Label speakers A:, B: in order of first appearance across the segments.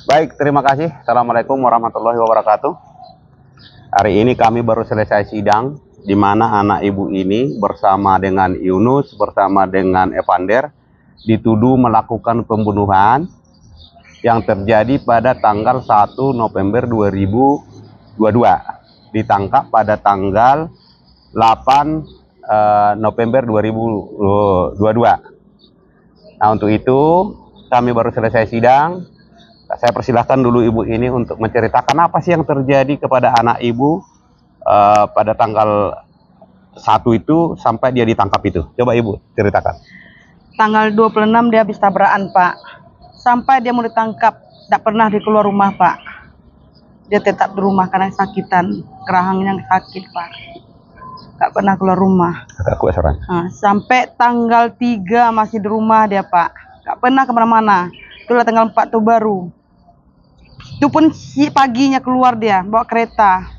A: Baik, terima kasih. Assalamualaikum warahmatullahi wabarakatuh. Hari ini kami baru selesai sidang, di mana anak ibu ini bersama dengan Yunus, bersama dengan Evander, dituduh melakukan pembunuhan yang terjadi pada tanggal 1 November 2022. Ditangkap pada tanggal 8 November 2022. Nah, untuk itu kami baru selesai sidang. Saya persilahkan dulu ibu ini untuk menceritakan apa sih yang terjadi kepada anak ibu pada tanggal 1 itu sampai dia ditangkap itu. Coba ibu ceritakan.
B: Tanggal 26 dia habis tabrakan, Pak. Sampai dia mau ditangkap, tidak pernah dia keluar rumah, Pak. Dia tetap di rumah karena sakitan, kerahangnya sakit, Pak. Gak pernah keluar rumah.
A: Agak kuat suaranya.
B: Nah, sampai tanggal 3 masih di rumah dia, Pak. Gak pernah kemana-mana. Itulah tanggal 4 tuh baru. Itu pun si paginya keluar dia, bawa kereta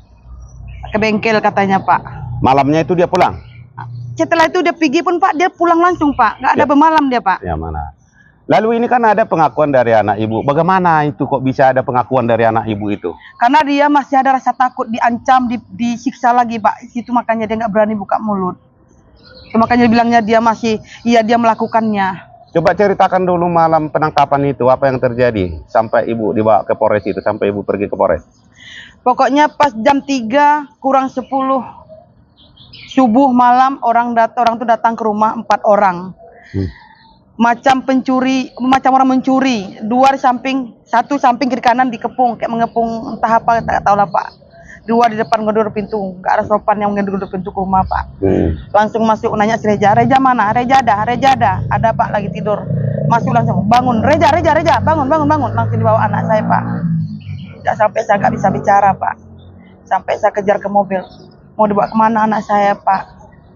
B: ke bengkel katanya, Pak.
A: Malamnya itu dia pulang?
B: Setelah itu dia pergi pun, Pak, dia pulang langsung, Pak. Gak ada bermalam dia, Pak.
A: Ya, mana? Lalu ini kan ada pengakuan dari anak ibu. Bagaimana itu kok bisa ada pengakuan dari anak ibu itu?
B: Karena dia masih ada rasa takut, diancam, disiksa lagi, Pak. Itu makanya dia nggak berani buka mulut. Itu makanya bilangnya dia masih, iya dia melakukannya.
A: Coba ceritakan dulu malam penangkapan itu, apa yang terjadi sampai ibu dibawa ke Polres itu, sampai ibu pergi ke Polres.
B: Pokoknya pas jam 3 kurang 10 subuh malam orang tuh datang ke rumah 4 orang. Macam pencuri, macam orang mencuri. Satu samping kiri kanan dikepung, kayak mengepung entah apa, tak tahu lah, Pak. 2 di depan ngedor pintu, nggak ada sopan yang ngedor pintu ke rumah, Pak. Langsung masuk nanya si Reja mana? Reja ada Pak lagi tidur. Masuk langsung, bangun, Reja, bangun. Langsung dibawa anak saya, Pak. Nggak sampai saya nggak bisa bicara, Pak. Sampai saya kejar ke mobil. Mau dibawa kemana anak saya, Pak?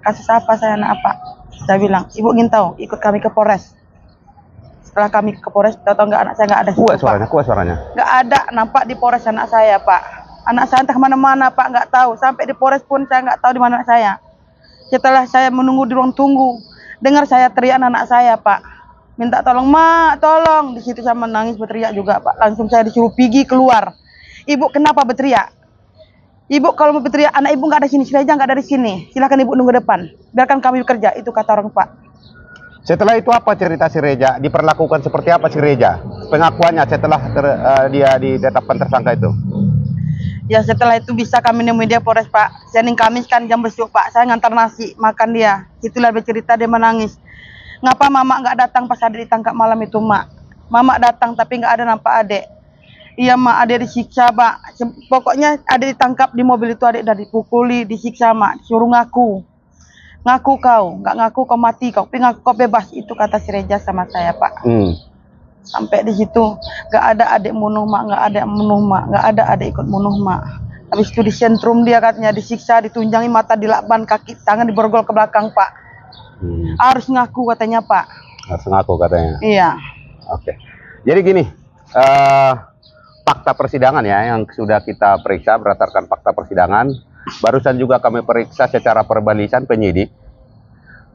B: Kasus apa saya, anak apa? Saya bilang, ibu ingin tahu, ikut kami ke Polres. Setelah kami ke Polres, tahu nggak anak saya nggak ada.
A: Kuat suaranya.
B: Nggak ada, nampak di Polres anak saya, Pak. Anak saya entah kemana-mana, Pak, nggak tahu. Sampai di Polres pun saya nggak tahu di mana anak saya. Setelah saya menunggu di ruang tunggu, dengar saya teriak anak saya, Pak. Minta tolong, Mak, tolong. Di situ saya menangis berteriak juga, Pak. Langsung saya disuruh pergi keluar. Ibu, kenapa berteriak? Ibu kalau mau berteriak, anak ibu nggak ada sini, Reja nggak ada di sini. Silakan ibu nunggu depan. Biarkan kami bekerja, itu kata orang, Pak.
A: Setelah itu apa cerita si Reja? Diperlakukan seperti apa si Reja? Pengakuannya setelah dia ditetapkan tersangka itu?
B: Ya setelah itu bisa kami nemuin dia Polres, Pak. Senin Kamis kan jam besuk, Pak. Saya ngantar nasi, makan dia. Itulah bercerita dia menangis. Ngapa mama nggak datang pas adik ditangkap malam itu, Mak? Mama datang tapi nggak ada nampak adik. Iya, Mak, adik disiksa, Pak. Pokoknya adik ditangkap di mobil itu, adik udah dipukuli, disiksa, Mak. Suruh ngaku. Ngaku kau, nggak ngaku kau mati kau. Tapi ngaku kau bebas, itu kata si Reja sama saya, Pak. Sampai di situ nggak ada adik bunuh Mak, nggak ada adik ikut bunuh Mak. Habis itu di sentrum dia katanya disiksa, ditunjangi mata, dilakban, kaki tangan diborgol ke belakang, Pak. Harus ngaku katanya, Pak.
A: Harus ngaku katanya.
B: Iya.
A: Oke. Jadi gini, fakta persidangan ya yang sudah kita periksa berdasarkan fakta persidangan. Barusan juga kami periksa secara perbalisan penyidik,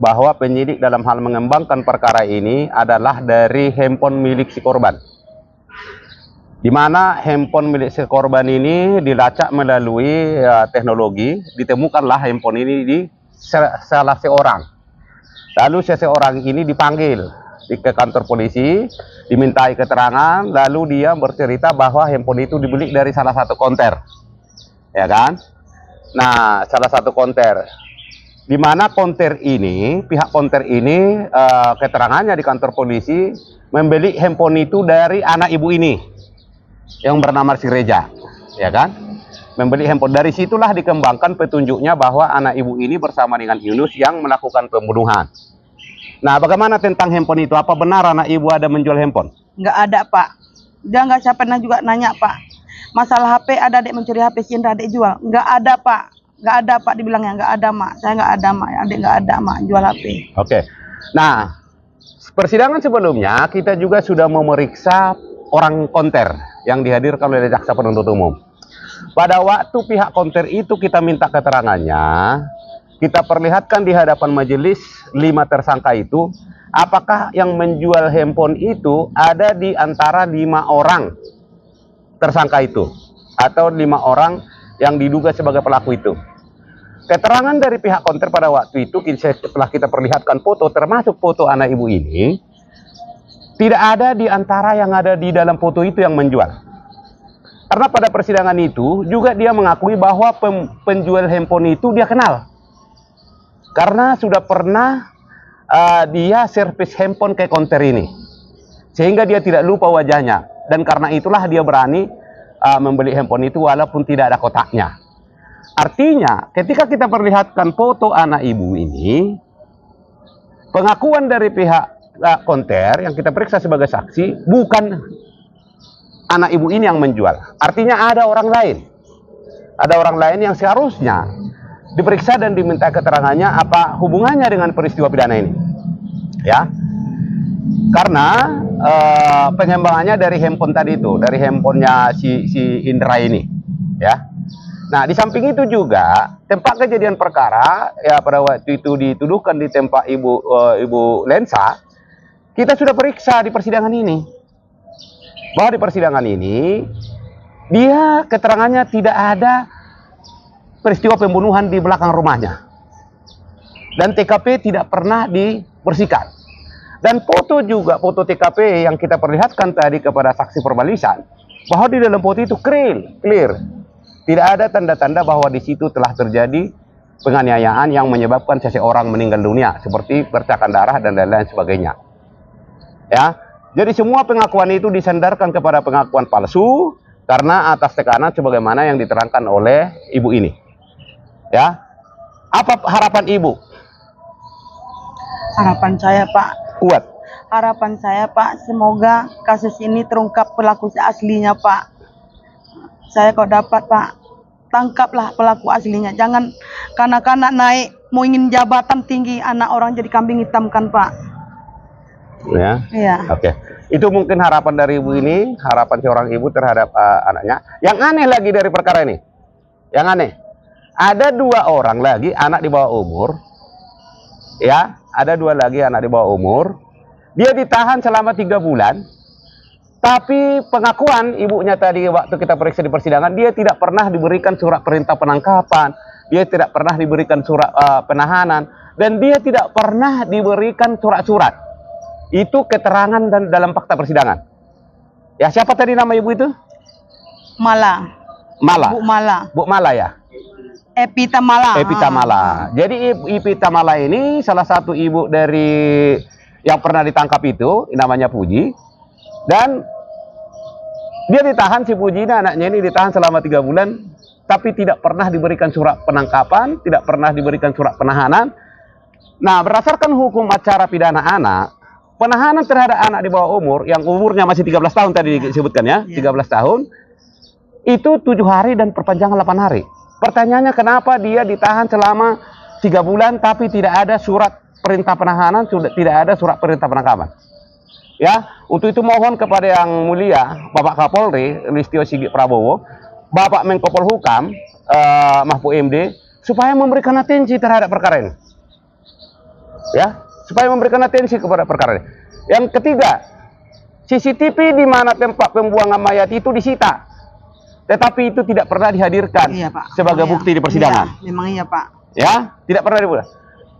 A: bahwa penyidik dalam hal mengembangkan perkara ini adalah dari handphone milik si korban. Di mana handphone milik si korban ini dilacak melalui teknologi, ditemukanlah handphone ini di salah seorang. Lalu seseorang ini dipanggil ke kantor polisi, dimintai keterangan, lalu dia bercerita bahwa handphone itu dibeli dari salah satu konter. Ya kan? Nah, salah satu konter. Di mana konter ini, pihak konter ini keterangannya di kantor polisi membeli handphone itu dari anak ibu ini yang bernama si Reja, ya kan? Membeli handphone, dari situlah dikembangkan petunjuknya bahwa anak ibu ini bersama dengan Yunus yang melakukan pembunuhan. Nah, bagaimana tentang handphone itu? Apa benar anak ibu ada menjual handphone?
B: Nggak ada, Pak. Dia nggak siapa pernah juga nanya, Pak. Masalah HP ada adik mencuri HP si Indra adik jual. Nggak ada, Pak. Nggak ada, Pak, dibilangnya nggak ada, Mak. Saya nggak ada, Mak. Adik nggak ada, Mak, jual HP.
A: Oke. Nah, persidangan sebelumnya kita juga sudah memeriksa orang konter yang dihadirkan oleh jaksa penuntut umum. Pada waktu pihak konter itu kita minta keterangannya, kita perlihatkan di hadapan majelis 5 tersangka itu, apakah yang menjual handphone itu ada di antara 5 orang tersangka itu atau 5 orang yang diduga sebagai pelaku itu. Keterangan dari pihak konter pada waktu itu setelah kita perlihatkan foto, termasuk foto anak ibu ini, tidak ada di antara yang ada di dalam foto itu yang menjual. Karena pada persidangan itu juga dia mengakui bahwa penjual handphone itu dia kenal. Karena sudah pernah dia servis handphone ke konter ini. Sehingga dia tidak lupa wajahnya. Dan karena itulah dia berani membeli handphone itu walaupun tidak ada kotaknya. Artinya, ketika kita perlihatkan foto anak ibu ini, pengakuan dari pihak konter yang kita periksa sebagai saksi, bukan anak ibu ini yang menjual. Artinya ada orang lain. Ada orang lain yang seharusnya diperiksa dan diminta keterangannya apa hubungannya dengan peristiwa pidana ini. Ya. Karena pengembangannya dari handphone tadi itu, dari handphonenya si Indra ini. Ya. Nah, di samping itu juga tempat kejadian perkara ya pada waktu itu dituduhkan di tempat ibu Lensa, kita sudah periksa di persidangan ini. Bahwa di persidangan ini dia keterangannya tidak ada peristiwa pembunuhan di belakang rumahnya. Dan TKP tidak pernah dibersihkan. Dan foto juga, foto TKP yang kita perlihatkan tadi kepada saksi perbalisan, bahwa di dalam foto itu clear. Tidak ada tanda-tanda bahwa di situ telah terjadi penganiayaan yang menyebabkan seseorang meninggal dunia, seperti percikan darah dan lain-lain sebagainya. Ya, jadi semua pengakuan itu disandarkan kepada pengakuan palsu karena atas tekanan sebagaimana yang diterangkan oleh ibu ini. Ya, apa harapan ibu?
B: Harapan saya, Pak,
A: Kuat.
B: harapan saya, Pak, semoga kasus ini terungkap pelaku aslinya, Pak. Saya kok dapat, Pak, tangkaplah pelaku aslinya. Jangan kanak-kanak naik mau ingin jabatan tinggi, anak orang jadi kambing hitam kan, Pak.
A: Ya.
B: Iya.
A: Oke. Itu mungkin harapan dari ibu ini, harapan seorang ibu terhadap anaknya. Yang aneh lagi dari perkara ini, yang aneh, ada 2 orang lagi anak di bawah umur, ya, ada 2 lagi anak di bawah umur. Dia ditahan selama 3 bulan. Tapi pengakuan ibunya tadi waktu kita periksa di persidangan, dia tidak pernah diberikan surat perintah penangkapan, dia tidak pernah diberikan surat penahanan, dan dia tidak pernah diberikan surat-surat. Itu keterangan dan dalam fakta persidangan. Ya, siapa tadi nama ibu itu?
B: Mala.
A: Mala.
B: Bu Mala.
A: Bu Mala ya?
B: Epita Mala.
A: Epita Mala. Jadi Epita Mala ini salah satu ibu dari yang pernah ditangkap itu, namanya Puji. Dan dia ditahan, si Puji ini, anaknya ini ditahan selama 3 bulan, tapi tidak pernah diberikan surat penangkapan, tidak pernah diberikan surat penahanan. Nah, berdasarkan hukum acara pidana anak, penahanan terhadap anak di bawah umur, yang umurnya masih 13 tahun tadi disebutkan ya, 13 tahun, itu 7 hari dan perpanjangan 8 hari. Pertanyaannya, kenapa dia ditahan selama 3 bulan, tapi tidak ada surat perintah penahanan, tidak ada surat perintah penangkapan? Ya, untuk itu mohon kepada yang mulia Bapak Kapolri Listio Sigit Prabowo, Bapak Menko Polhukam Mahfud MD, supaya memberikan atensi terhadap perkara ini. Ya, supaya memberikan atensi kepada perkara ini. Yang ketiga, CCTV di mana tempat pembuangan mayat itu disita, tetapi itu tidak pernah dihadirkan,
B: Iya, Pak,
A: sebagai bukti di persidangan.
B: Iya, memang iya, Pak.
A: Ya, tidak pernah dibuat.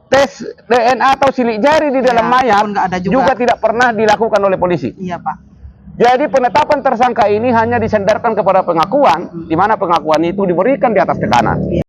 A: Tes DNA atau silik jari di dalam mayat
B: pun nggak ada juga.
A: tidak pernah dilakukan oleh polisi.
B: Iya, Pak.
A: Jadi penetapan tersangka ini hanya disandarkan kepada pengakuan, di mana pengakuan itu diberikan di atas tekanan.